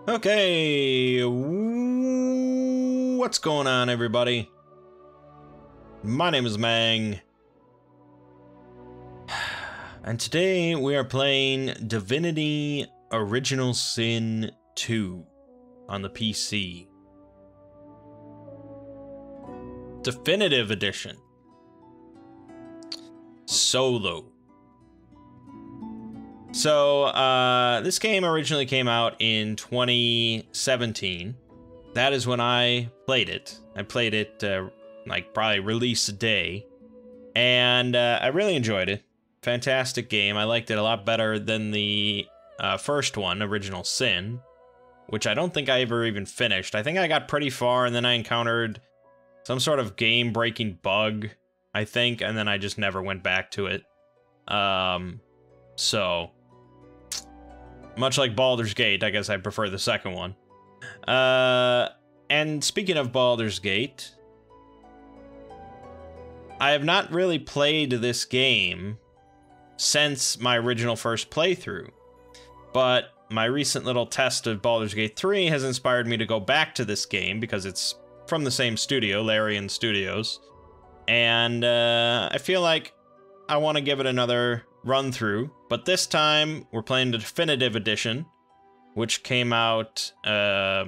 Okay, what's going on, everybody? My name is Mangg, and today we are playing Divinity Original Sin 2 on the PC. Definitive Edition. Solo. So, this game originally came out in 2017. That is when I played it. I played it, like, probably release day. And, I really enjoyed it. Fantastic game. I liked it a lot better than the first one, Original Sin, which I don't think I ever even finished. I think I got pretty far, and then I encountered some sort of game-breaking bug, I think, and then I just never went back to it. So... much like Baldur's Gate, I guess I prefer the second one. And speaking of Baldur's Gate, I have not really played this game since my original first playthrough, but my recent little test of Baldur's Gate 3 has inspired me to go back to this game because it's from the same studio, Larian Studios, and I feel like I want to give it another run through, but this time we're playing the Definitive Edition, which came out I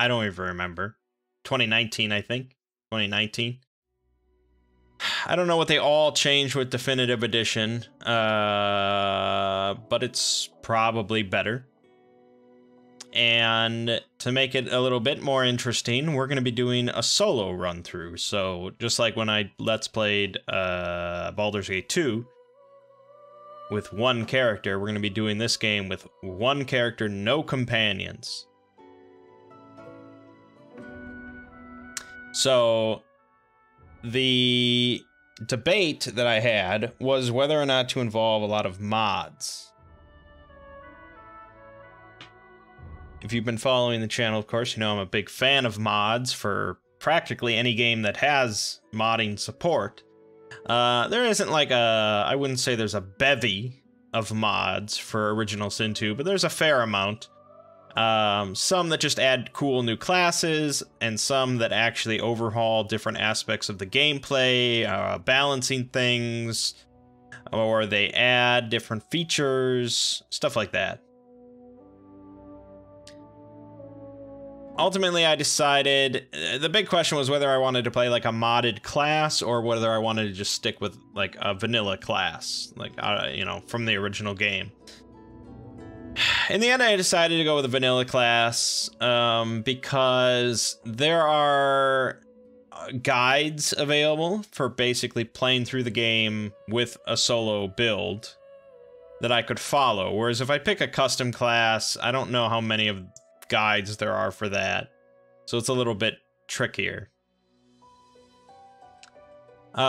don't even remember. 2019, I think. 2019. I don't know what they all changed with Definitive Edition, but it's probably better. And to make it a little bit more interesting, we're going to be doing a solo run through. So just like when I Let's Played Baldur's Gate 2 with one character, we're going to be doing this game with one character, no companions. So the debate that I had was whether or not to involve a lot of mods. If you've been following the channel, of course, you know I'm a big fan of mods for practically any game that has modding support. There isn't like I wouldn't say there's a bevy of mods for Original Sin 2, but there's a fair amount. Some that just add cool new classes, and some that actually overhaul different aspects of the gameplay, balancing things, or they add different features, stuff like that. Ultimately, I decided, the big question was whether I wanted to play like a modded class or whether I wanted to just stick with like a vanilla class, like, you know, from the original game. In the end, I decided to go with a vanilla class because there are guides available for basically playing through the game with a solo build that I could follow. Whereas if I pick a custom class, I don't know how many of guides there are for that, so it's a little bit trickier. We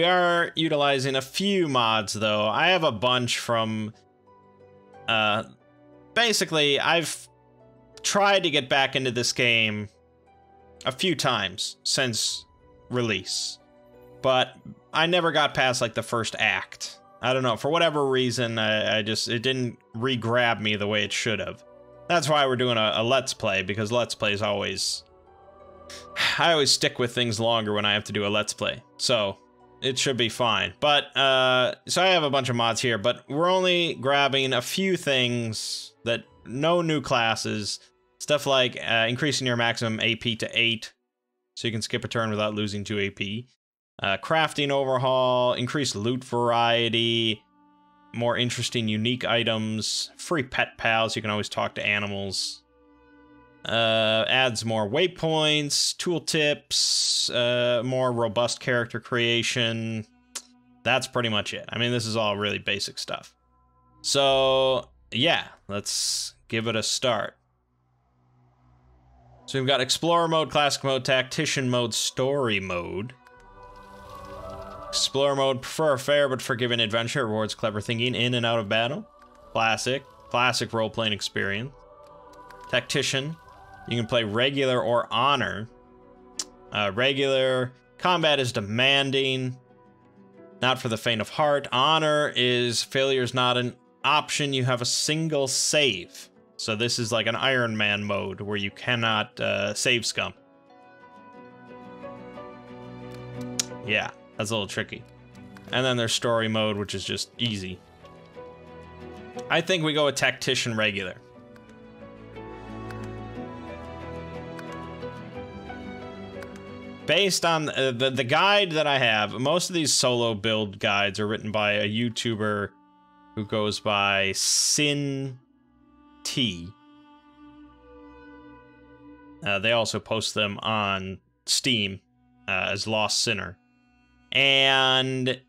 are utilizing a few mods though. I have a bunch from basically I've tried to get back into this game a few times since release, but I never got past like the first act. I don't know, for whatever reason, it didn't re-grab me the way it should have. That's why we're doing a Let's Play, because Let's Plays always... I always stick with things longer when I have to do a Let's Play, so it should be fine. But, so I have a bunch of mods here, but we're only grabbing a few things that... no new classes. Stuff like increasing your maximum AP to 8, so you can skip a turn without losing 2 AP. Crafting overhaul, increased loot variety... more interesting, unique items, free pet pals, you can always talk to animals. Adds more waypoints, tooltips, more robust character creation. That's pretty much it. I mean, this is all really basic stuff. So, yeah, let's give it a start. So we've got Explorer mode, Classic mode, Tactician mode, Story mode. Explorer mode, prefer a fair but forgiving adventure, rewards clever thinking in and out of battle. Classic role-playing experience. Tactician, you can play regular or honor. Regular, combat is demanding. Not for the faint of heart. Honor is failure is not an option. You have a single save. So this is like an Iron Man mode where you cannot save scum. Yeah, that's a little tricky. And then there's story mode, which is just easy. I think we go with Tactician regular. Based on the guide that I have, most of these solo build guides are written by a YouTuber who goes by Sin T. They also post them on Steam as Lost Sinner. And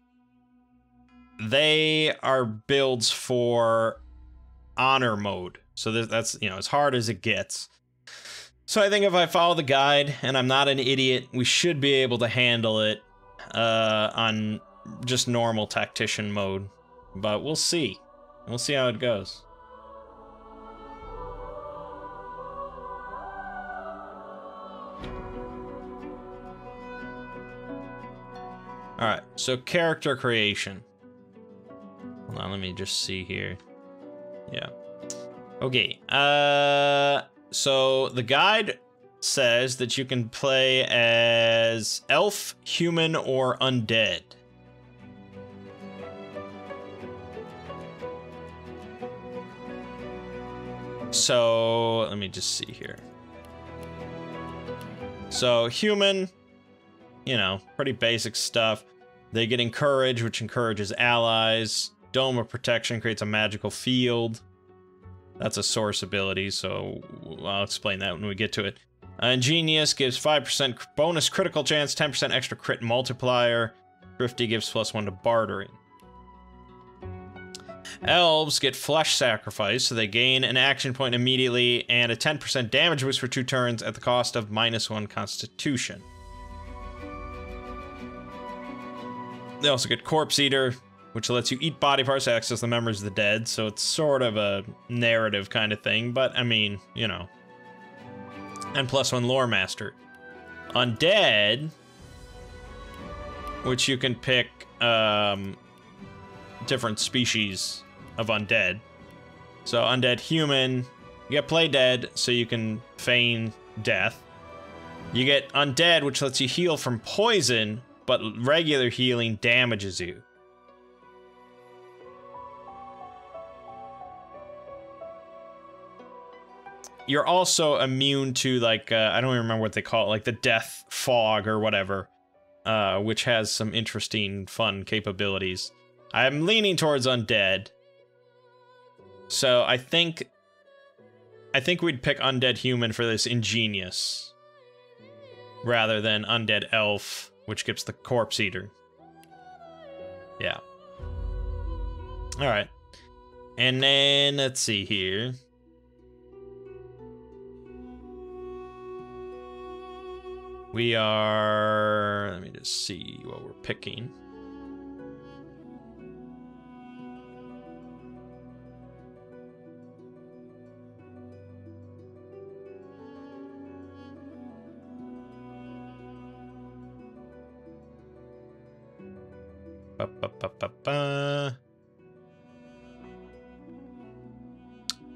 they are builds for honor mode. So that's, you know, as hard as it gets. So I think if I follow the guide and I'm not an idiot, we should be able to handle it on just normal tactician mode. But we'll see. We'll see how it goes. Alright, so character creation. Hold on, let me just see here. Yeah. Okay, so the guide says that you can play as elf, human, or undead. So, let me just see here. So, human, you know, pretty basic stuff. They get encourage, which encourages allies. Dome of protection creates a magical field. That's a source ability, so I'll explain that when we get to it. Ingenious gives 5% bonus critical chance, 10% extra crit multiplier. Thrifty gives +1 to bartering. Elves get flesh sacrifice, so they gain an action point immediately and a 10% damage boost for 2 turns at the cost of -1 constitution. They also get Corpse Eater, which lets you eat body parts to access the members of the dead, so it's sort of a narrative kind of thing, but I mean, you know. And +1 Lore Master. Undead, which you can pick different species of undead. So undead human, you get play dead, so you can feign death. You get undead, which lets you heal from poison, but regular healing damages you. You're also immune to, like, I don't even remember what they call it, like the death fog or whatever, which has some interesting, fun capabilities. I'm leaning towards undead. So I think we'd pick undead human for this ingenious, rather than undead elf, which gives the corpse eater. Yeah. All right. And then let's see here. We are, let me just see what we're picking.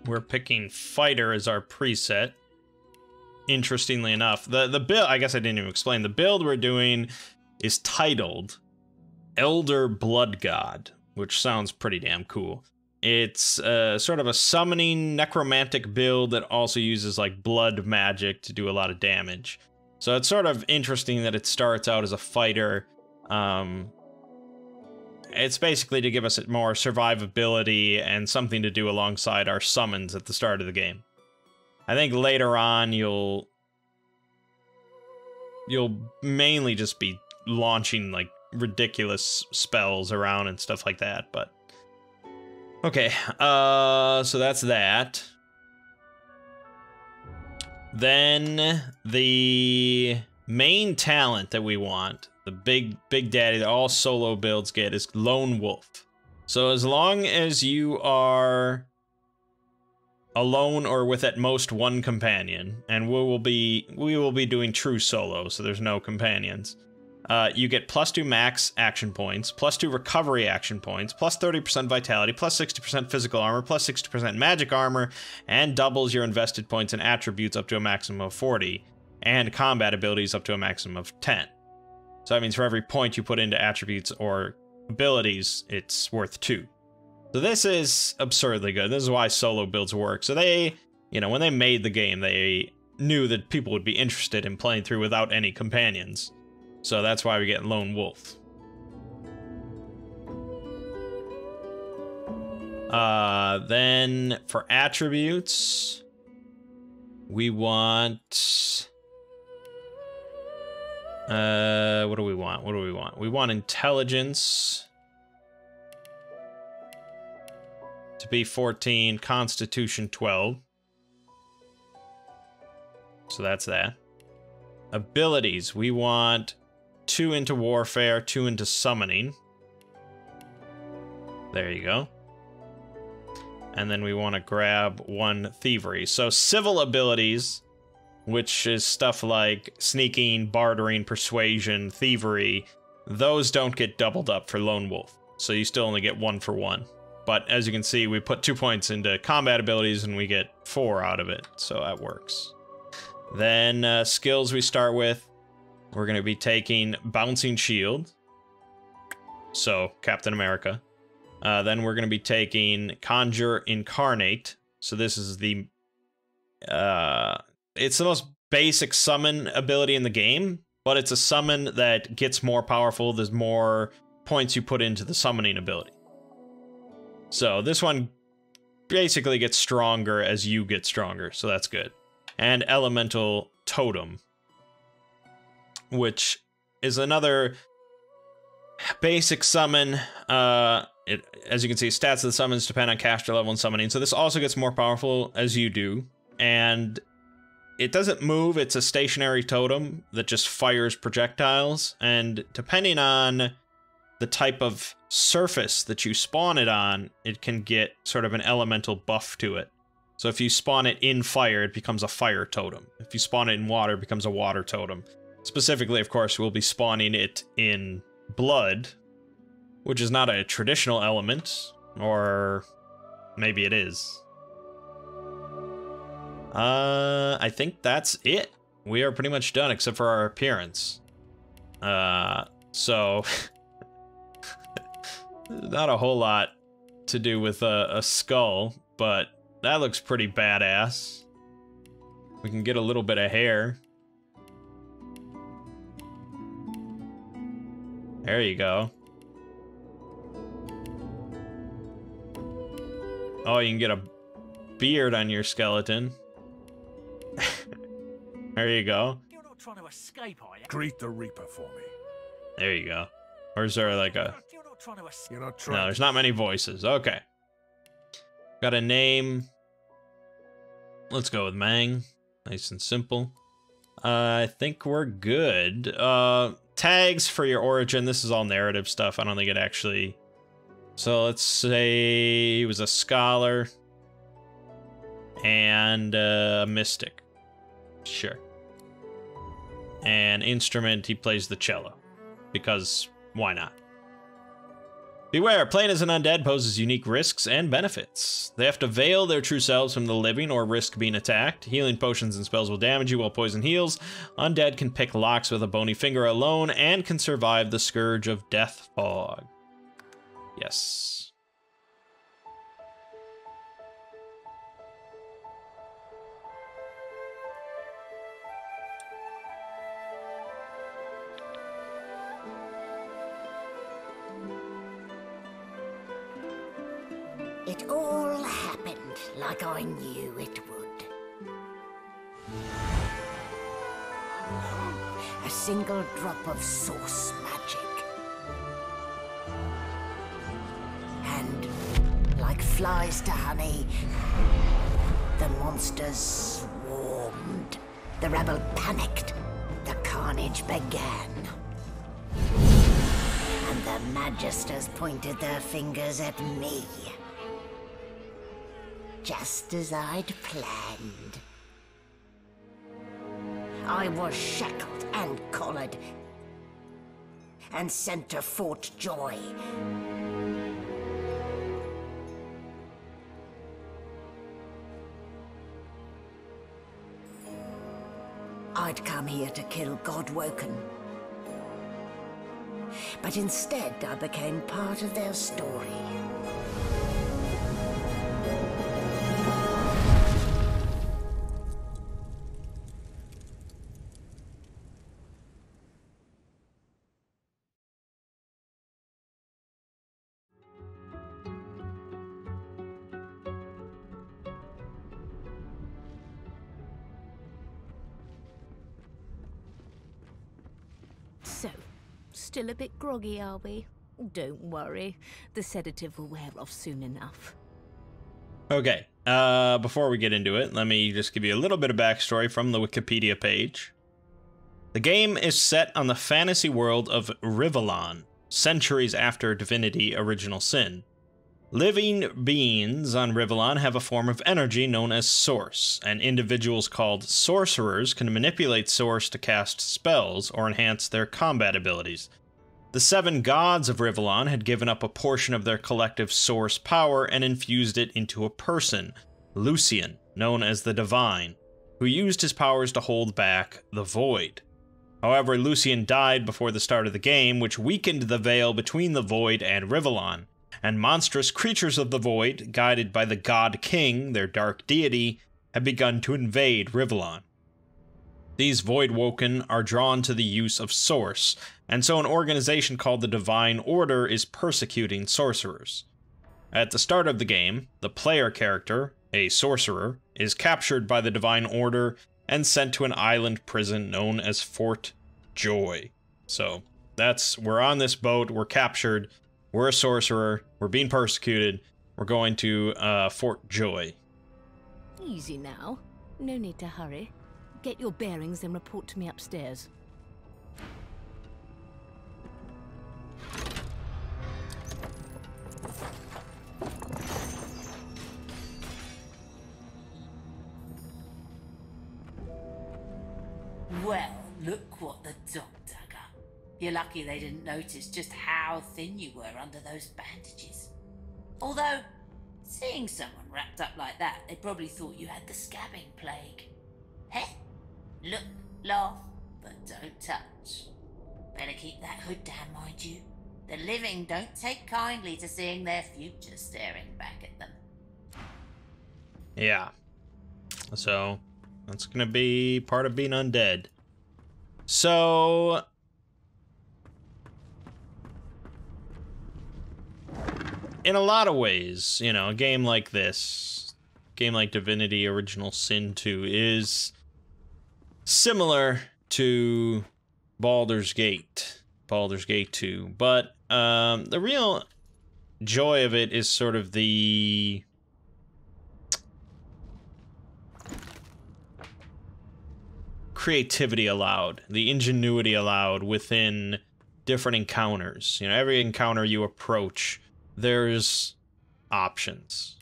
We're picking fighter as our preset. Interestingly enough, the build, I guess I didn't even explain, the build we're doing is titled Elder Blood God, which sounds pretty damn cool. It's sort of a summoning necromantic build that also uses like blood magic to do a lot of damage. So it's sort of interesting that it starts out as a fighter. It's basically to give us more survivability and something to do alongside our summons at the start of the game. I think later on you'll mainly just be launching like ridiculous spells around and stuff like that, but okay, so that's that. Then the main talent that we want, the big daddy that all solo builds get, is Lone Wolf. So as long as you are alone or with at most one companion, and we will be doing true solo, so there's no companions. You get +2 max action points, +2 recovery action points, +30% vitality, +60% physical armor, +60% magic armor, and doubles your invested points and attributes up to a maximum of 40, and combat abilities up to a maximum of 10. So that means for every point you put into attributes or abilities, it's worth 2. So this is absurdly good. This is why solo builds work. So they, you know, when they made the game, they knew that people would be interested in playing through without any companions. So that's why we get Lone Wolf. Then for attributes, we want... what do we want? What do we want? We want intelligence to be 14, constitution 12. So that's that. Abilities, we want 2 into warfare, 2 into summoning. There you go. And then we want to grab 1 thievery. So civil abilities, which is stuff like sneaking, bartering, persuasion, thievery, those don't get doubled up for Lone Wolf. So you still only get 1 for 1. But as you can see, we put 2 points into combat abilities and we get 4 out of it. So that works. Then skills we start with, we're going to be taking Bouncing Shield. So Captain America. Then we're going to be taking Conjure Incarnate. So this is the... it's the most basic summon ability in the game, but it's a summon that gets more powerful. There's more points you put into the summoning ability. So this one basically gets stronger as you get stronger, so that's good. And Elemental Totem, which is another basic summon. As you can see, stats of the summons depend on caster level and summoning, so this also gets more powerful as you do. And it doesn't move, it's a stationary totem that just fires projectiles, and depending on the type of surface that you spawn it on, it can get sort of an elemental buff to it. So if you spawn it in fire, it becomes a fire totem. If you spawn it in water, it becomes a water totem. Specifically, of course, we'll be spawning it in blood, which is not a traditional element, or maybe it is. I think that's it. We are pretty much done, except for our appearance. So... not a whole lot to do with a skull, but that looks pretty badass. We can get a little bit of hair. There you go. Oh, you can get a beard on your skeleton. There you go. You're not trying to escape, are you? Greet the Reaper for me. There you go. Or is there like a... You're not trying to escape. You're not trying. No, there's not many voices. Okay. Got a name. Let's go with Mangg. Nice and simple. I think we're good. Tags for your origin. This is all narrative stuff. I don't think it actually... So let's say he was a scholar and a mystic. Sure. And instrument, he plays the cello. Because why not? Beware, playing as an undead poses unique risks and benefits. They have to veil their true selves from the living or risk being attacked. Healing potions and spells will damage you while poison heals. Undead can pick locks with a bony finger alone and can survive the scourge of death fog. Yes. It all happened like I knew it would. A single drop of source magic. And, like flies to honey, the monsters swarmed. The rebel panicked. The carnage began. And the magisters pointed their fingers at me. Just as I'd planned. I was shackled and collared. and sent to Fort Joy. I'd come here to kill Godwoken. But instead, I became part of their story. So, still a bit groggy, are we? Don't worry, the sedative will wear off soon enough. Okay, before we get into it, let me just give you a little bit of backstory from the Wikipedia page. The game is set on the fantasy world of Rivellon, centuries after Divinity Original Sin. Living beings on Rivellon have a form of energy known as Source, and individuals called sorcerers can manipulate Source to cast spells or enhance their combat abilities. The 7 gods of Rivellon had given up a portion of their collective Source power and infused it into a person, Lucian, known as the Divine, who used his powers to hold back the Void. However, Lucian died before the start of the game, which weakened the veil between the Void and Rivellon, and monstrous creatures of the Void, guided by the God King, their dark deity, have begun to invade Rivellon. These Voidwoken are drawn to the use of Source, and so an organization called the Divine Order is persecuting sorcerers. At the start of the game, the player character, a sorcerer, is captured by the Divine Order and sent to an island prison known as Fort Joy. So, we're on this boat, we're captured, we're a sorcerer, we're being persecuted, we're going to Fort Joy. Easy now. No need to hurry. Get your bearings and report to me upstairs. Well, look what the dog dug up. You're lucky they didn't notice just how thin you were under those bandages. Although, seeing someone wrapped up like that, they probably thought you had the scabbing plague. Heh? Look, laugh, but don't touch. Better keep that hood down, mind you. The living don't take kindly to seeing their future staring back at them. Yeah. So, that's gonna be part of being undead. So, in a lot of ways, you know, a game like this, a game like Divinity Original Sin 2 is similar to Baldur's Gate 2, but the real joy of it is sort of the creativity allowed, the ingenuity allowed within different encounters. You know, every encounter you approach, there's options.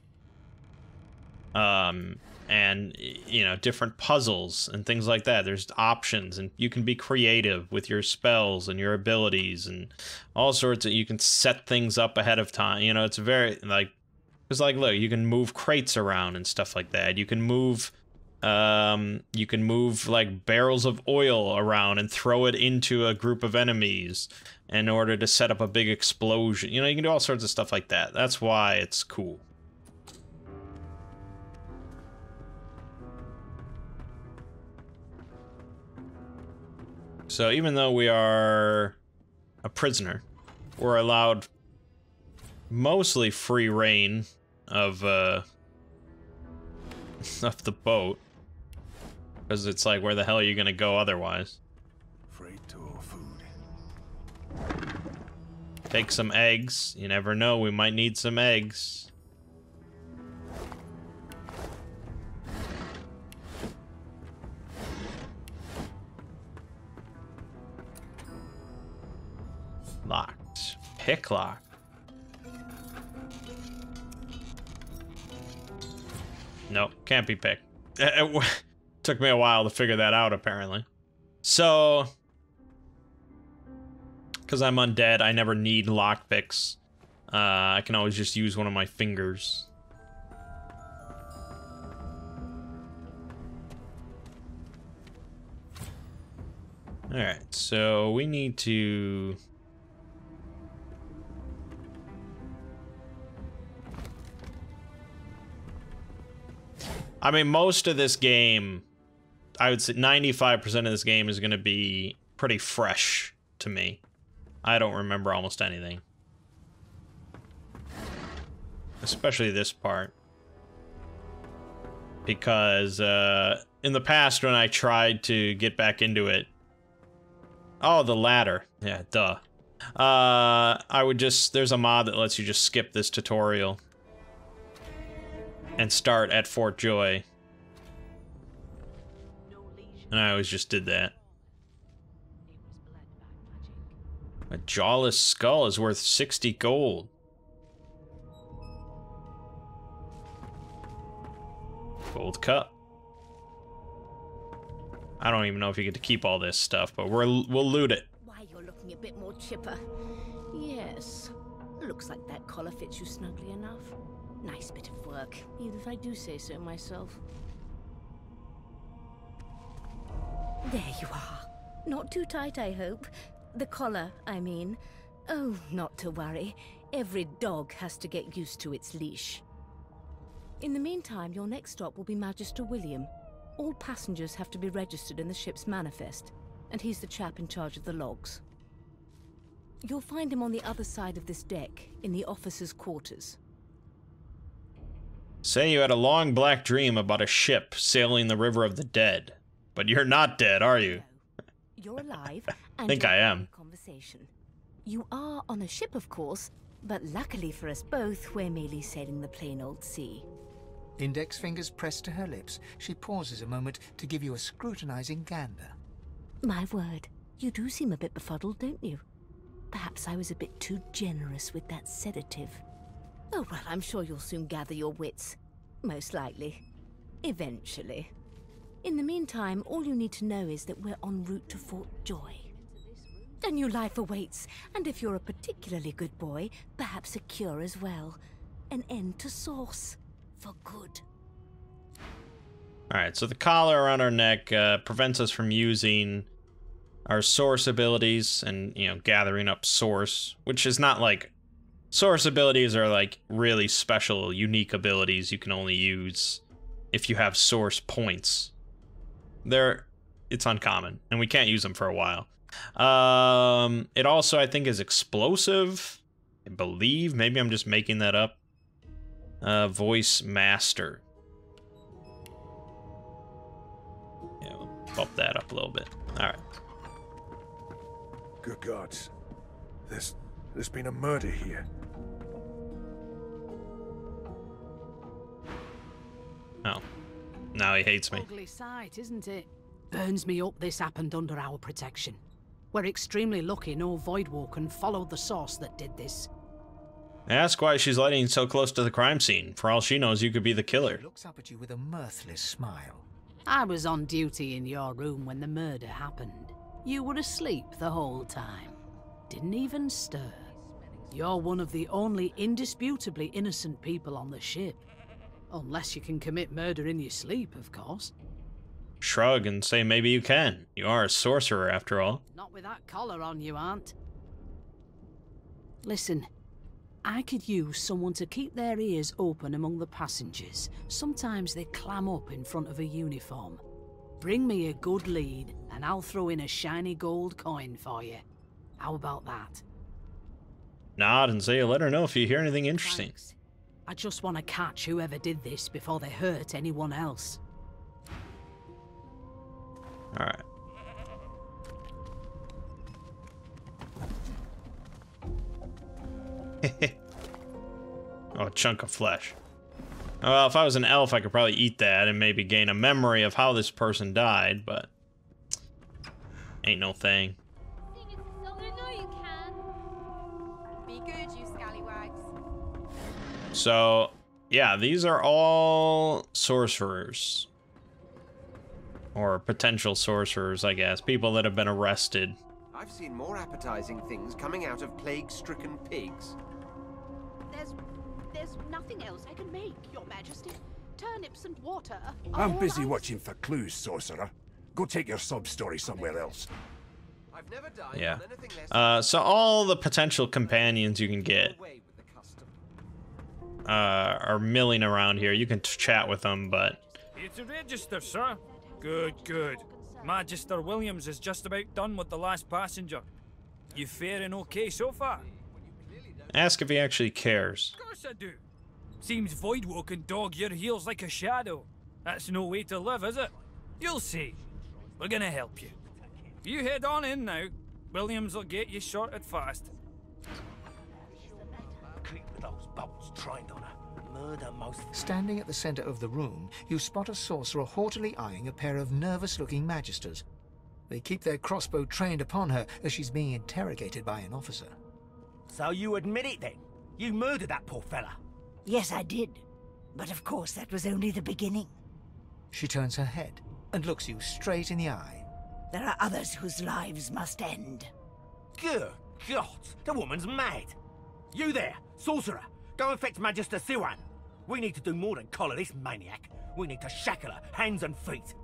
And, you know, different puzzles and things like that. There's options, and you can be creative with your spells and your abilities and all sorts of, you can set things up ahead of time. You know, it's very, like, it's like, look, you can move crates around and stuff like that. You can move, like, barrels of oil around and throw it into a group of enemies in order to set up a big explosion. You know, you can do all sorts of stuff like that. That's why it's cool. So even though we are a prisoner, we're allowed mostly free reign of the boat, because it's like, where the hell are you gonna go otherwise? Freight or food? Take some eggs. You never know, we might need some eggs. Locked. Pick lock. Nope, can't be picked. It took me a while to figure that out, apparently. So, Because I'm undead, I never need lockpicks. I can always just use one of my fingers. Alright, so we need to... I mean, most of this game, I would say 95% of this game is going to be pretty fresh to me. I don't remember almost anything. Especially this part. Because in the past when I tried to get back into it... Oh, the ladder. Yeah, duh. I would just... There's a mod that lets you just skip this tutorial. And start at Fort Joy. And I always just did that. A jawless skull is worth 60 gold. Gold cup. I don't even know if you get to keep all this stuff, but we'll loot it. Why, you're looking a bit more chipper. Yes. Looks like that collar fits you snugly enough. Nice bit of work, even if I do say so myself. There you are. Not too tight, I hope. The collar, I mean. Oh, not to worry. Every dog has to get used to its leash. In the meantime, your next stop will be Magister William. All passengers have to be registered in the ship's manifest, and he's the chap in charge of the logs. You'll find him on the other side of this deck, in the officers' quarters. Say you had a long black dream about a ship sailing the river of the dead. But you're not dead, are you? You're alive, I and think I am. Conversation. You are on a ship, of course, but luckily for us both, we're merely sailing the plain old sea. Index fingers pressed to her lips, she pauses a moment to give you a scrutinizing gander. My word, you do seem a bit befuddled, don't you? Perhaps I was a bit too generous with that sedative. Oh, well, I'm sure you'll soon gather your wits. Most likely. Eventually. In the meantime, all you need to know is that we're en route to Fort Joy. A new life awaits, and if you're a particularly good boy, perhaps a cure as well. An end to Source. For good. Alright, so the collar around our neck prevents us from using our Source abilities and, you know, gathering up Source, which is not like... Source abilities are like really special, unique abilities you can only use if you have Source points. It's uncommon, and we can't use them for a while. It also, I think, is explosive. I believe. Maybe I'm just making that up. Voice Master. Yeah, we'll bump that up a little bit. Alright. Good gods. There's been a murder here. Oh. Now he hates me. Ugly sight, isn't it? Burns me up this happened under our protection. We're extremely lucky no Voidwalker followed the source that did this. Ask why she's lighting so close to the crime scene. For all she knows, you could be the killer. She looks up at you with a mirthless smile. I was on duty in your room when the murder happened. You were asleep the whole time. Didn't even stir. You're one of the only indisputably innocent people on the ship. Unless you can commit murder in your sleep, of course. Shrug and say maybe you can. You are a sorcerer, after all. Not with that collar on you, aren't. Listen, I could use someone to keep their ears open among the passengers. Sometimes they clam up in front of a uniform. Bring me a good lead, and I'll throw in a shiny gold coin for you. How about that? Nod and say you'll let her know if you hear anything interesting. Thanks. I just want to catch whoever did this before they hurt anyone else. Alright. Oh, a chunk of flesh. Well, if I was an elf, I could probably eat that and maybe gain a memory of how this person died, but... ain't no thing. So, yeah, these are all sorcerers. Or potential sorcerers, I guess. People that have been arrested. I've seen more appetizing things coming out of plague-stricken pigs. There's nothing else I can make, Your Majesty. Turnips and water. I'm busy watching for clues, sorcerer. Go take your sub-story somewhere else. I've never died Yeah. on anything less So all the potential companions you can get away with the custom. are milling around here. You can chat with them, but Here to register, sir. Good, good. Magister Williams is just about done with the last passenger. You faring okay so far? ask if he actually cares. Of course I do. Seems Voidwalk can dog your heels like a shadow. That's no way to live, is it? You'll see. We're gonna help you. You head on in now. Williams will get you sorted fast. Keep those bolts trained on her. Murder most. Standing at the center of the room, you spot a sorcerer haughtily eyeing a pair of nervous-looking magisters. They keep their crossbow trained upon her as she's being interrogated by an officer. So you admit it then? You murdered that poor fella? Yes, I did. But of course, that was only the beginning. She turns her head and looks you straight in the eye. There are others whose lives must end. Good God, the woman's mad. You there, sorcerer, go and fetch Magister Siwan. We need to do more than collar this maniac. We need to shackle her, hands and feet.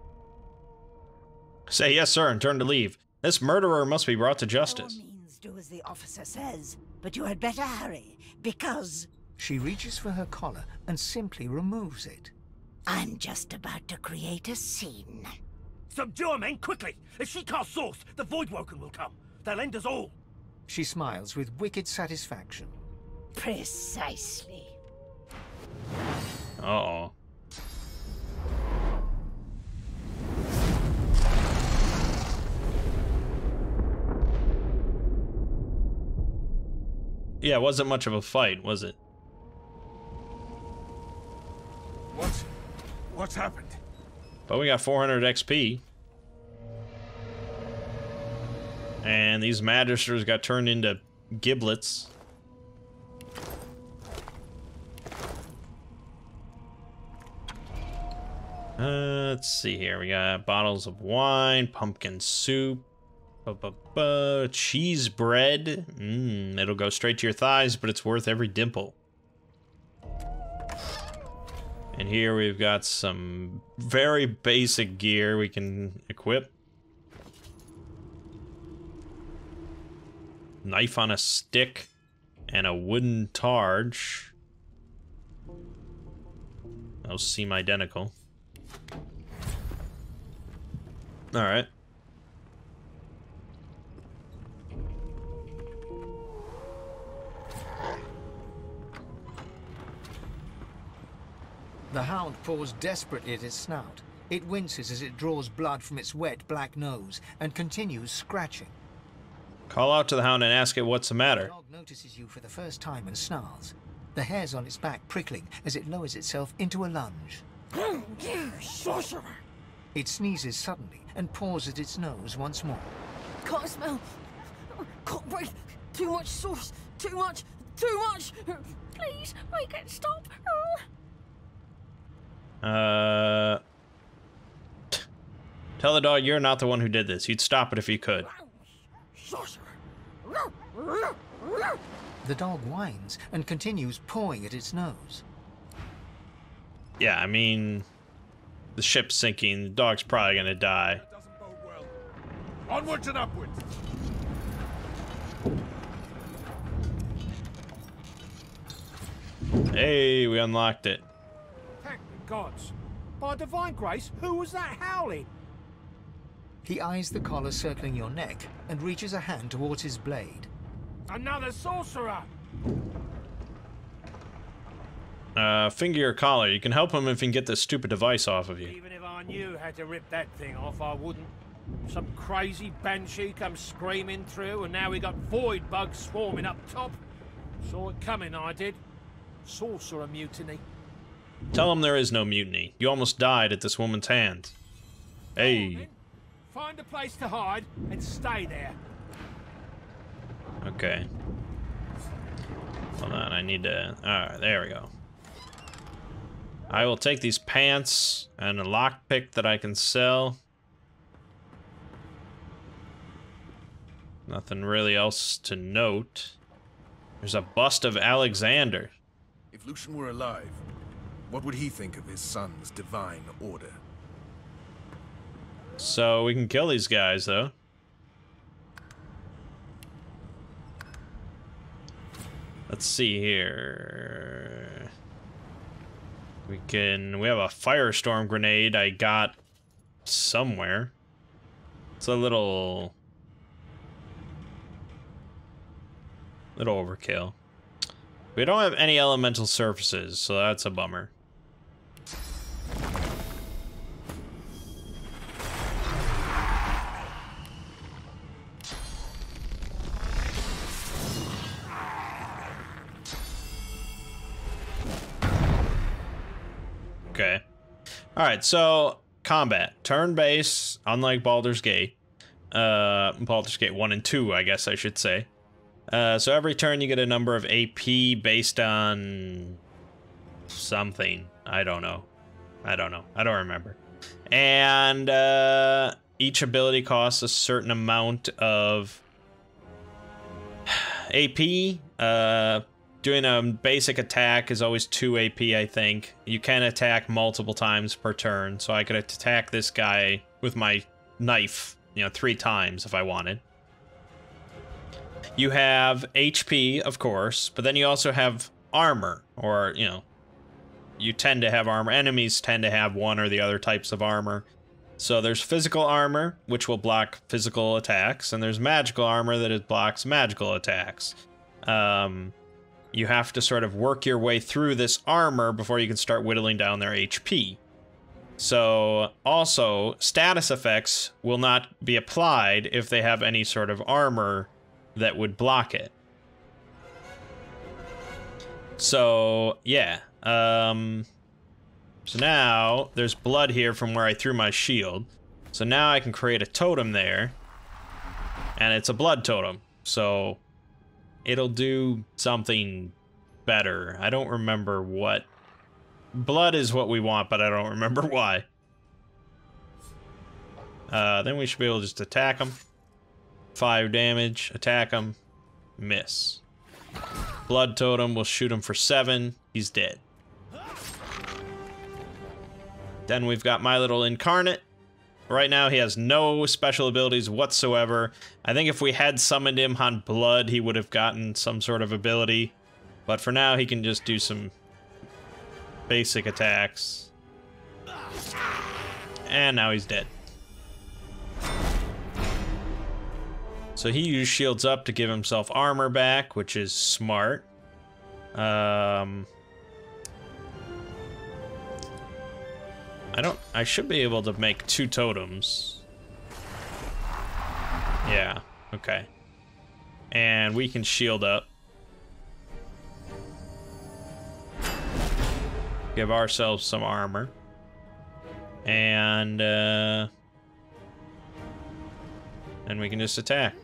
Say yes, sir, and turn to leave. This murderer must be brought to justice. By all means, do as the officer says, but you had better hurry, because She reaches for her collar and simply removes it. I'm just about to create a scene. Subdue her, men, quickly! If she casts source, the Voidwoken will come. They'll end us all. She smiles with wicked satisfaction. Precisely. Uh-oh. Yeah, it wasn't much of a fight, was it? What's happened? But we got 400 XP. And these magisters got turned into giblets. Let's see here. We got bottles of wine, pumpkin soup, cheese bread. It'll go straight to your thighs, but it's worth every dimple. And here we've got some very basic gear we can equip. Knife on a stick and a wooden targe. Those seem identical. Alright. The hound paws desperately at its snout. It winces as it draws blood from its wet black nose and continues scratching. Call out to the hound and ask it what's the The matter. dog notices you for the first time and snarls, the hairs on its back prickling as it lowers itself into a lunge. Sorcerer! It sneezes suddenly and paws at its nose once more. Can't smell. Can't breathe. Too much sauce. Too much. Too much. Please, make it stop. Tell the dog you're not the one who did this. You'd stop it if you could. Sorcerer. The dog whines and continues pawing at its nose. Yeah, I mean, the ship's sinking. The dog's probably gonna die. That doesn't bode well. Onwards and upwards. Hey, we unlocked it. Thank the gods. By divine grace, who was that howling? He eyes the collar circling your neck and reaches a hand towards his blade. Another sorcerer! Finger your collar. You can help him if you can get this stupid device off of you. Even if I knew how to rip that thing off, I wouldn't. Some crazy banshee comes screaming through, and now we got void bugs swarming up top. Saw it coming, I did. Sorcerer mutiny. Tell him there is no mutiny. You almost died at this woman's hand. Hey. Find a place to hide and stay there. Okay. Hold on, I need to... Alright, there we go. I will take these pants and a lockpick that I can sell. Nothing really else to note. There's a bust of Alexander. If Lucian were alive, what would he think of his son's divine order? So we can kill these guys, though. Let's see here. We have a firestorm grenade I got somewhere. It's a little overkill. We don't have any elemental surfaces, so that's a bummer. Okay. Alright, so combat. Turn-based, unlike Baldur's Gate. Baldur's Gate 1 and 2, I guess I should say. So every turn you get a number of AP based on something. I don't know. I don't remember. And each ability costs a certain amount of AP. Doing a basic attack is always 2 AP, I think. You can attack multiple times per turn, so I could attack this guy with my knife, 3 times if I wanted. You have HP, of course, but then you also have armor, or, you tend to have armor. Enemies tend to have one or the other types of armor. So there's physical armor, which will block physical attacks, and there's magical armor that blocks magical attacks. You have to sort of work your way through this armor before you can start whittling down their HP. So, also, status effects will not be applied if they have any sort of armor that would block it. So, yeah. So now, there's blood here from where I threw my shield. So now I can create a totem there. And it's a blood totem. So it'll do something better. I don't remember what. Blood is what we want, but I don't remember why. Then we should be able to just attack him. 5 damage, attack him, miss. Blood totem will shoot him for 7. He's dead. Then we've got my little incarnate. Right now he has no special abilities whatsoever. I think if we had summoned him on blood, he would have gotten some sort of ability. But for now, he can just do some basic attacks. And now he's dead. So he used shields up to give himself armor back, which is smart. I should be able to make 2 totems. Yeah, okay. And we can shield up. Give ourselves some armor. And we can just attack.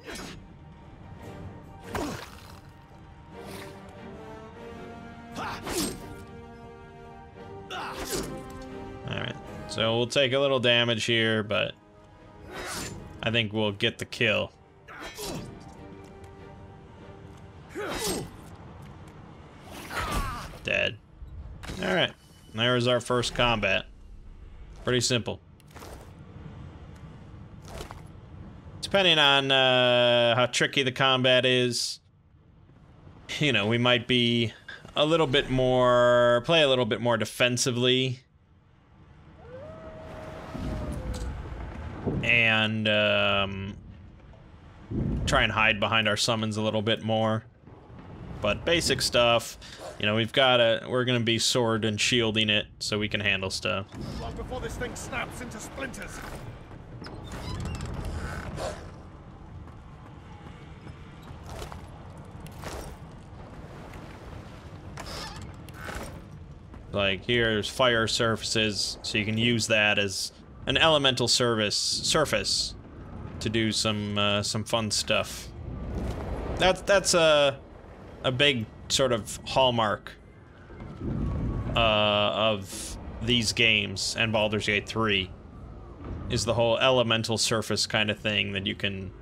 Alright, so we'll take a little damage here, but I think we'll get the kill. Dead. Alright, there was our first combat. Pretty simple. Depending on how tricky the combat is, you know, we might be a little bit more, play a little bit more defensively. And try and hide behind our summons a little bit more. But basic stuff, you know, we're gonna be sword and shielding it so we can handle stuff. Long before this thing snaps into splinters. Like here's fire surfaces, so you can use that as an elemental surface to do some fun stuff. That's a big sort of hallmark of these games and Baldur's Gate 3 is the whole elemental surface kind of thing that you can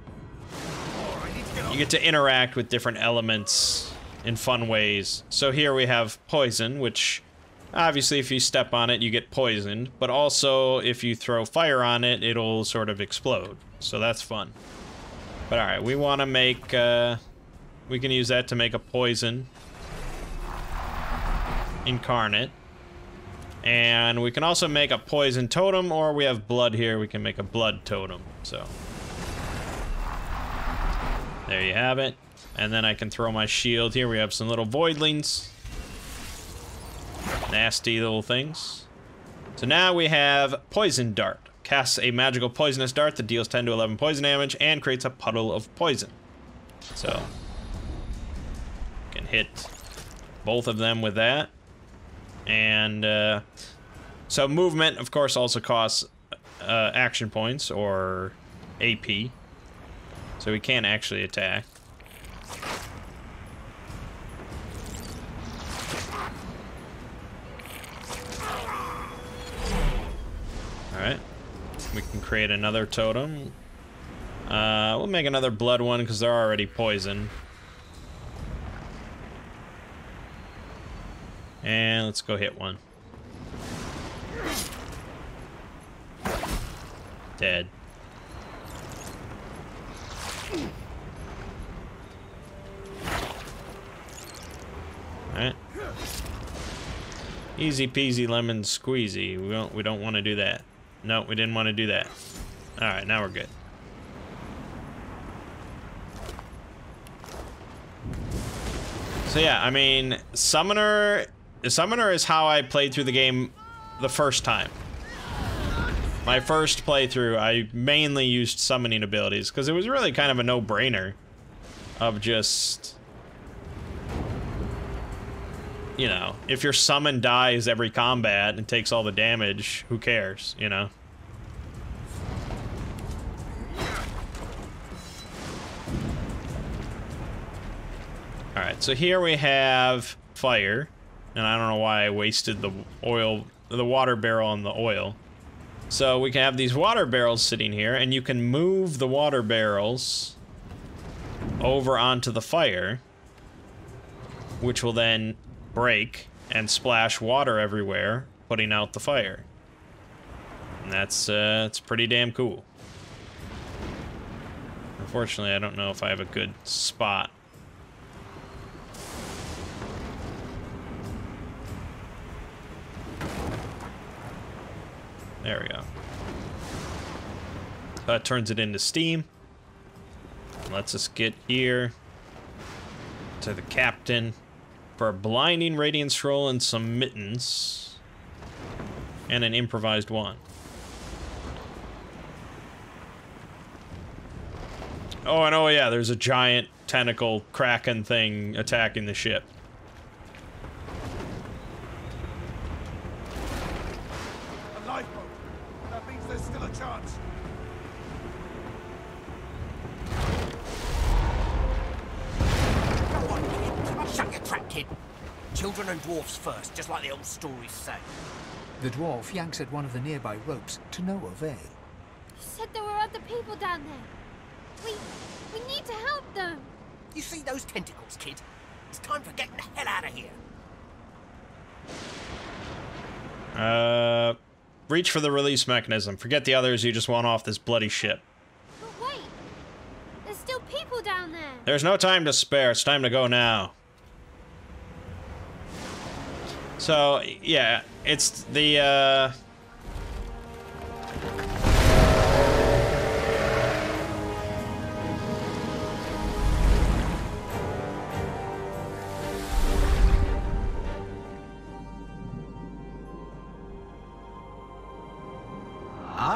you get to interact with different elements in fun ways. So here we have poison, which obviously if you step on it, you get poisoned. But also, if you throw fire on it, it'll sort of explode. So that's fun. But alright, we want to make... we can use that to make a poison incarnate. And we can also make a poison totem, or we have blood here, we can make a blood totem. So there you have it. And then I can throw my shield here. We have some little voidlings. Nasty little things. So now we have Poison Dart. Casts a magical poisonous dart that deals 10 to 11 poison damage and creates a puddle of poison. So can hit both of them with that. And so movement, of course, also costs action points or AP. So we can't actually attack. Alright. We can create another totem. We'll make another blood one because they're already poisoned. And let's go hit one. Dead. Alright. Easy peasy lemon squeezy. We don't want to do that. No, we didn't want to do that. Alright, now we're good. So yeah, I mean, Summoner is how I played through the game the first time. My first playthrough, I mainly used summoning abilities because it was really kind of a no-brainer of just, you know, if your summon dies every combat and takes all the damage, who cares, you know? Alright, so here we have fire. And I don't know why I wasted the water barrel on the oil. So we can have these water barrels sitting here, and you can move the water barrels over onto the fire, which will then break and splash water everywhere, putting out the fire. And that's it's pretty damn cool. Unfortunately, I don't know if I have a good spot. There we go. That turns it into steam. Lets us get here to the captain for a blinding radiant scroll and some mittens and an improvised wand. Oh, and oh yeah, there's a giant tentacle kraken thing attacking the ship. Children and dwarfs first, just like the old stories say. The dwarf yanks at one of the nearby ropes to no avail. You said there were other people down there. We need to help them. You see those tentacles, kid? It's time for getting the hell out of here. Reach for the release mechanism. Forget the others, you just want off this bloody ship. But wait, there's still people down there. There's no time to spare, it's time to go now. So, yeah, it's the, I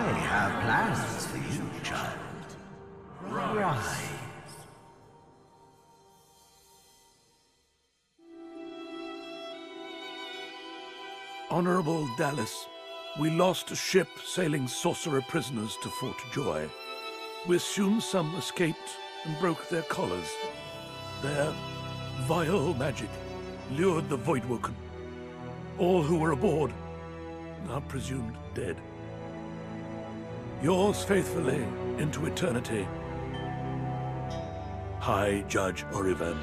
have plans for you, child. Rise. Honorable Dallas, we lost a ship sailing sorcerer prisoners to Fort Joy. We assume some escaped and broke their collars. Their vile magic lured the Voidwoken. All who were aboard are presumed dead. Yours faithfully into eternity, High Judge Oriven.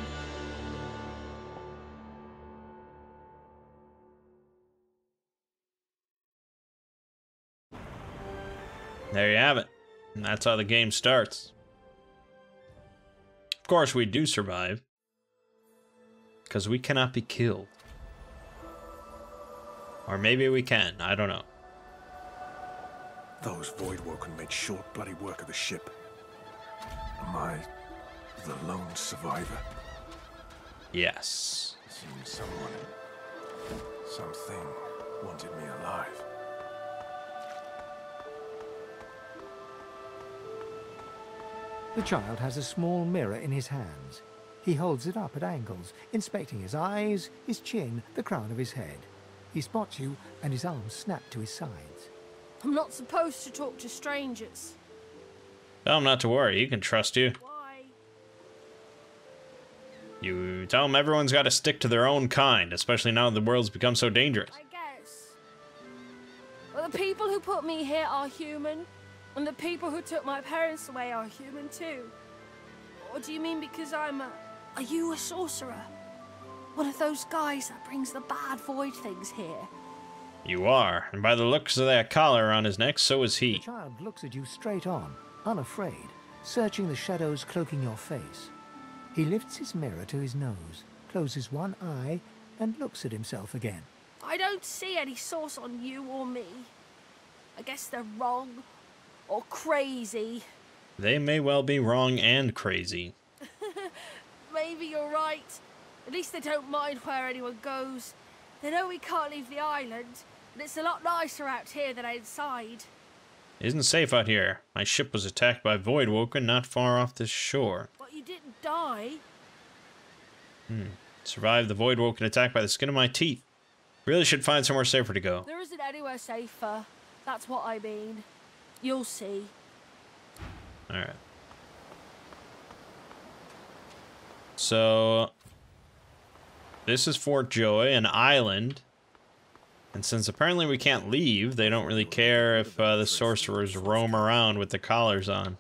There you have it. And that's how the game starts. Of course, we do survive. Because we cannot be killed. Or maybe we can. I don't know. Those Voidwoken made short bloody work of the ship. Am I the lone survivor? Yes. It seems someone, something, wanted me alive. The child has a small mirror in his hands. He holds it up at angles, inspecting his eyes, his chin, the crown of his head. He spots you, and his arms snap to his sides. I'm not supposed to talk to strangers. Tell him not to worry. He can trust you. Why? You tell him everyone's got to stick to their own kind, especially now the world's become so dangerous. I guess. Well, the people who put me here are human, and the people who took my parents away are human too. Or do you mean because I'm a... Are you a sorcerer? One of those guys that brings the bad void things here? You are, and by the looks of that collar around his neck, so is he. The child looks at you straight on, unafraid, searching the shadows cloaking your face. He lifts his mirror to his nose, closes one eye, and looks at himself again. I don't see any source on you or me. I guess they're wrong, or crazy. They may well be wrong and crazy. Maybe you're right. At least they don't mind where anyone goes. They know we can't leave the island, and it's a lot nicer out here than outside. It isn't safe out here. My ship was attacked by Voidwoken not far off this shore. But you didn't die. Survived the Voidwoken attack by the skin of my teeth. Really should find somewhere safer to go. There isn't anywhere safer. That's what I mean. You'll see. Alright. So, this is Fort Joy, an island. And since apparently we can't leave, they don't really care if the sorcerers roam around with the collars on.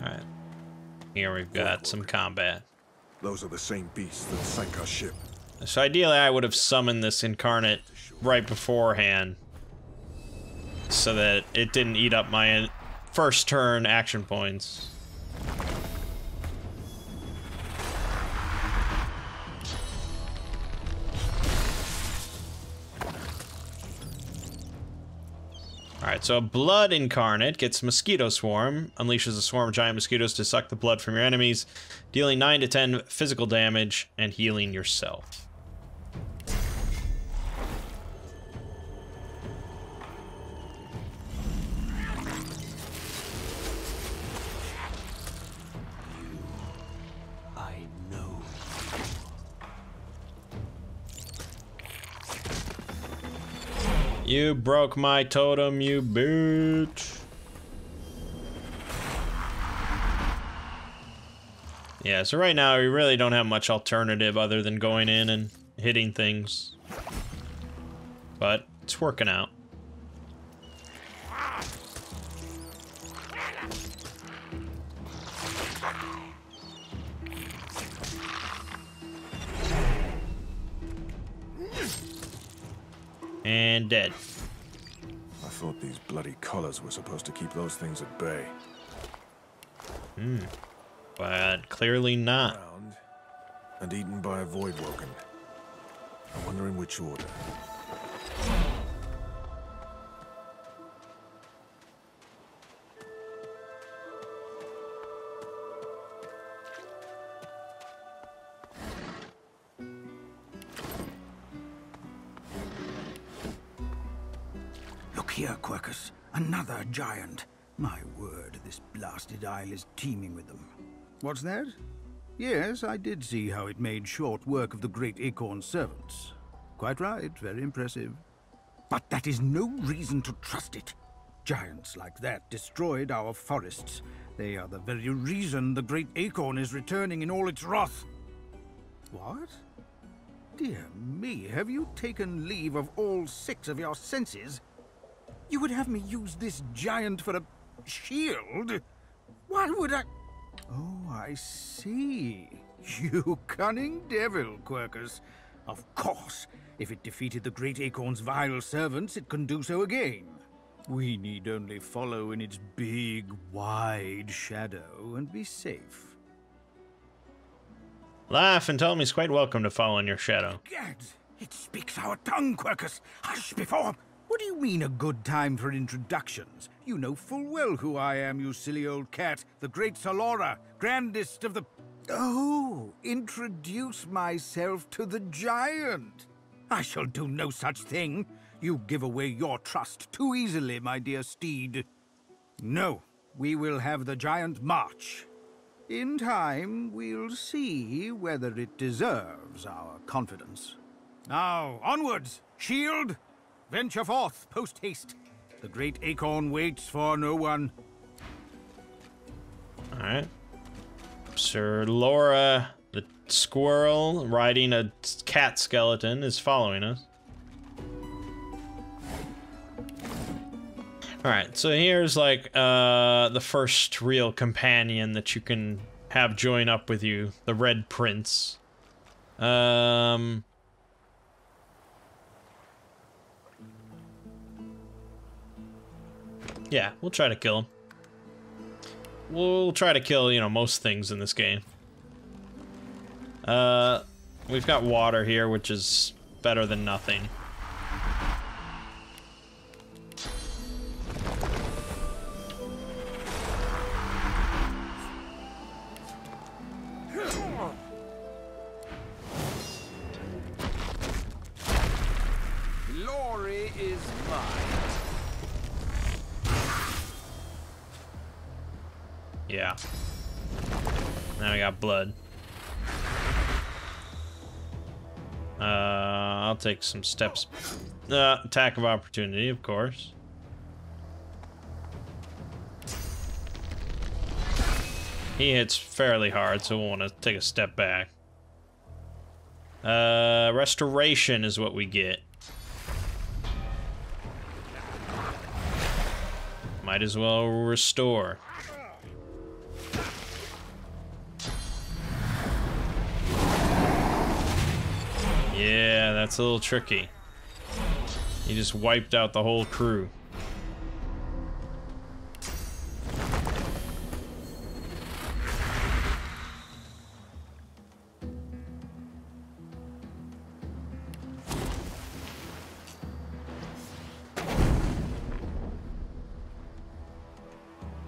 Alright. Here we've got some combat. Those are the same beasts that sank our ship. So ideally I would have summoned this incarnate right beforehand, so that it didn't eat up my first turn action points. Alright, so a blood incarnate gets Mosquito Swarm, unleashes a swarm of giant mosquitoes to suck the blood from your enemies, dealing 9 to 10 physical damage and healing yourself. You broke my totem, you bitch. Yeah, so right now we really don't have much alternative other than going in and hitting things. But it's working out. And dead. I thought these bloody collars were supposed to keep those things at bay. But clearly not. Drowned and eaten by a Voidwoken. I wonder in which order. Look here, Quercus. Another giant. My word, this blasted isle is teeming with them. What's that? Yes, I did see how it made short work of the great Acorn's servants. Quite right, very impressive. But that is no reason to trust it. Giants like that destroyed our forests. They are the very reason the great Acorn is returning in all its wrath. What? Dear me, have you taken leave of all 6 of your senses? You would have me use this giant for a shield? Why would I... Oh, I see. You cunning devil, Quercus. Of course, if it defeated the Great Acorn's vile servants, it can do so again. We need only follow in its big, wide shadow and be safe. Laugh and tell him he's quite welcome to follow in your shadow. Gads, it speaks our tongue, Quercus. Hush before... What do you mean a good time for introductions? You know full well who I am, you silly old cat. The great Solora, grandest of the... Oh, introduce myself to the giant. I shall do no such thing. You give away your trust too easily, my dear steed. No, we will have the giant march. In time, we'll see whether it deserves our confidence. Now, onwards! Shield! Venture forth, post-haste. The great acorn waits for no one. Alright. Sir Laura, the squirrel, riding a cat skeleton, is following us. Alright, so here's like the first real companion that you can have join up with you, the Red Prince. Yeah, we'll try to kill him. We'll try to kill, you know, most things in this game. We've got water here, which is better than nothing. Glory is mine. Yeah. Now we got blood. I'll take some steps. Attack of opportunity, of course. He hits fairly hard, so we'll want to take a step back. Restoration is what we get. Might as well restore. Yeah, that's a little tricky. He just wiped out the whole crew.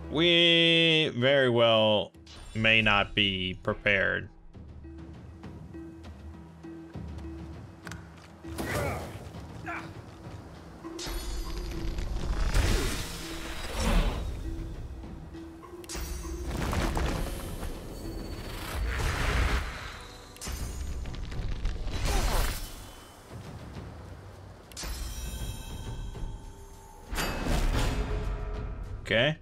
We very well may not be prepared. Okay.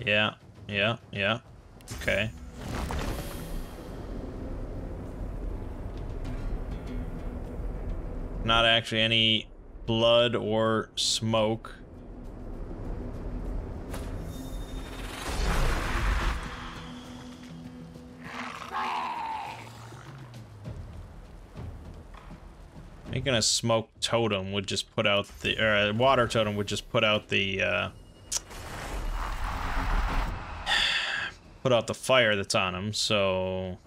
Yeah. Okay. Not actually any blood or smoke. Making a smoke totem would just put out the, or water totem would just put out the, fire that's on him, so...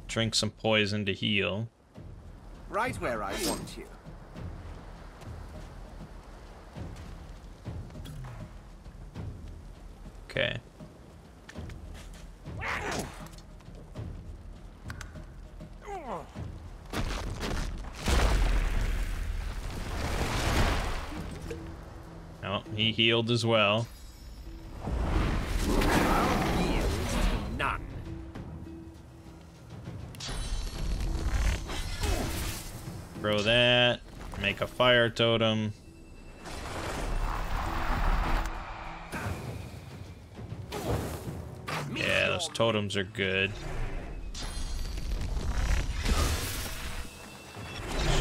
Drink some poison to heal. Right where I want you. Okay. Oh, he healed as well. None. Throw that. Make a fire totem. those totems are good.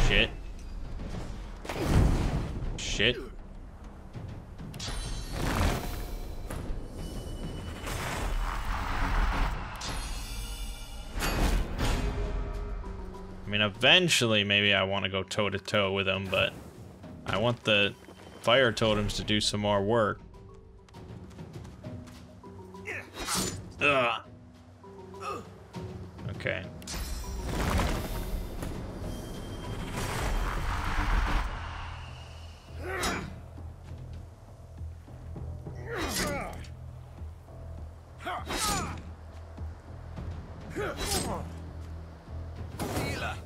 Shit. Shit. I mean, eventually, maybe I want to go toe-to-toe with him, but I want the fire totems to do some more work. Ugh. Okay.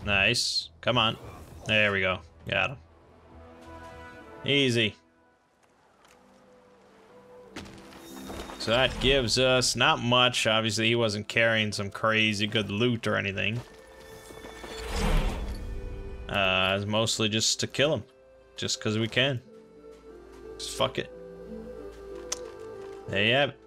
Nice. Come on. There we go. Got him. Easy. So that gives us not much. Obviously, he wasn't carrying some crazy good loot or anything. It's mostly just to kill him. Just because we can. Just fuck it. There you have it.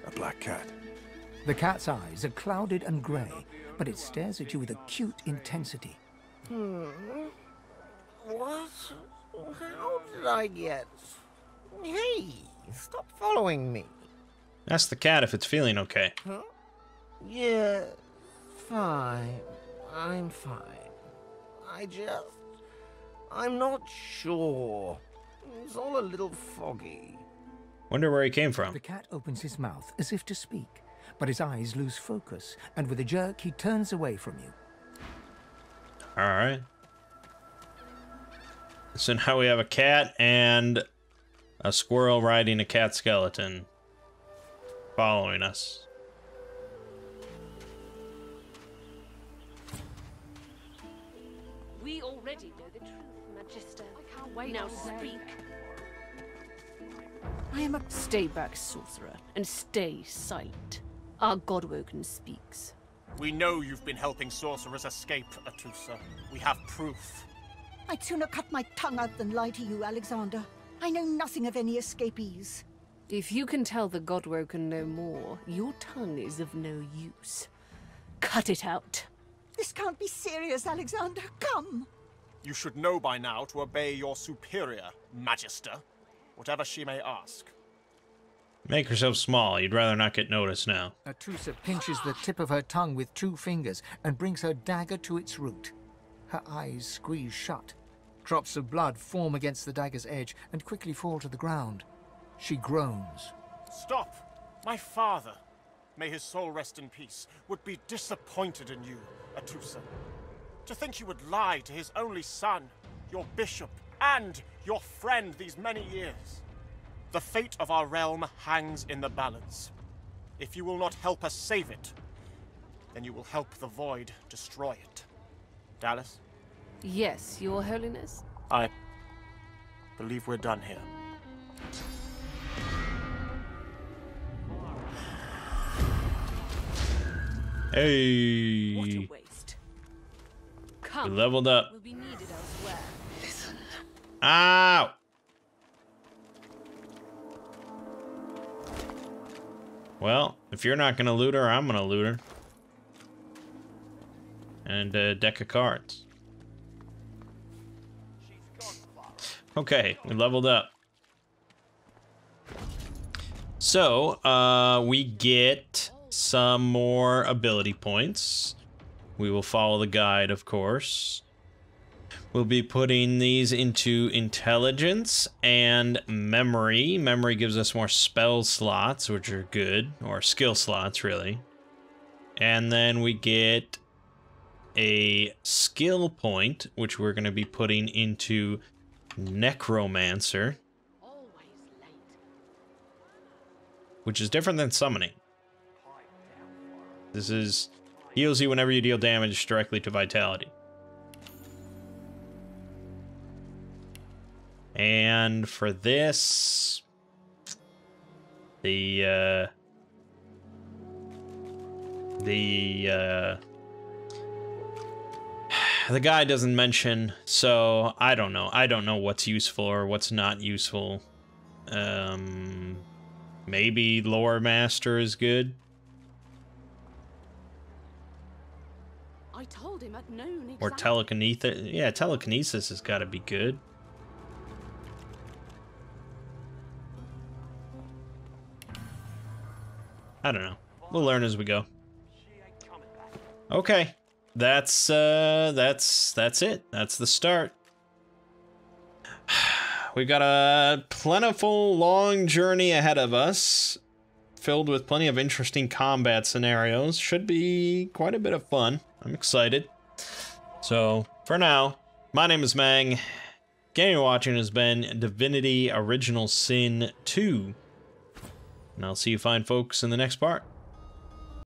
A black cat. The cat's eyes are clouded and grey, but it stares at you with acute intensity. What? How did I get... Hey, stop following me. Ask the cat if it's feeling okay. Huh? Yeah, fine. I'm fine. I'm not sure. It's all a little foggy. Wonder where he came from. The cat opens his mouth as if to speak, but his eyes lose focus, and with a jerk, he turns away from you. Alright. So now we have a cat and a squirrel riding a cat skeleton following us. We already know the truth, Magister. I can't wait now to say. speak. I am a... Stay back, sorcerer, and stay silent. Our Godwoken speaks. We know you've been helping sorcerers escape, Atusa. We have proof. I'd sooner cut my tongue out than lie to you, Alexander. I know nothing of any escapees. If you can tell the Godwoken no more, your tongue is of no use. Cut it out. This can't be serious, Alexander. Come! You should know by now to obey your superior, Magister, whatever she may ask. Make yourself small. You'd rather not get noticed now. Atusa pinches the tip of her tongue with 2 fingers and brings her dagger to its root. Her eyes squeeze shut. Drops of blood form against the dagger's edge and quickly fall to the ground. She groans. Stop! My father, may his soul rest in peace, would be disappointed in you, Atusa. To think you would lie to his only son, your bishop, and your friend these many years. The fate of our realm hangs in the balance. If you will not help us save it, then you will help the Void destroy it. Dallas? Yes, Your Holiness? I believe we're done here. Hey! What a waste. Come. We leveled up. Will be needed elsewhere. Listen. Ow! Well, if you're not gonna loot her, I'm gonna loot her. And a deck of cards. Okay, we leveled up. So, we get some more ability points. We will follow the guide, of course. We'll be putting these into intelligence and memory. Memory gives us more spell slots, which are good, or skill slots, really. And then we get a skill point, which we're going to be putting into Necromancer, which is different than summoning. This is heals you whenever you deal damage directly to vitality. And for this, the the guy doesn't mention, so I don't know. I don't know what's useful or what's not useful. Maybe Lore Master is good. I told him at noon. Or telekinesis. Yeah, telekinesis has got to be good. I don't know. We'll learn as we go. Okay, that's it. That's the start. We've got a plentiful, long journey ahead of us, filled with plenty of interesting combat scenarios. Should be quite a bit of fun. I'm excited. So, for now, my name is Mangg. Game you're watching has been Divinity Original Sin 2. And I'll see you fine folks in the next part.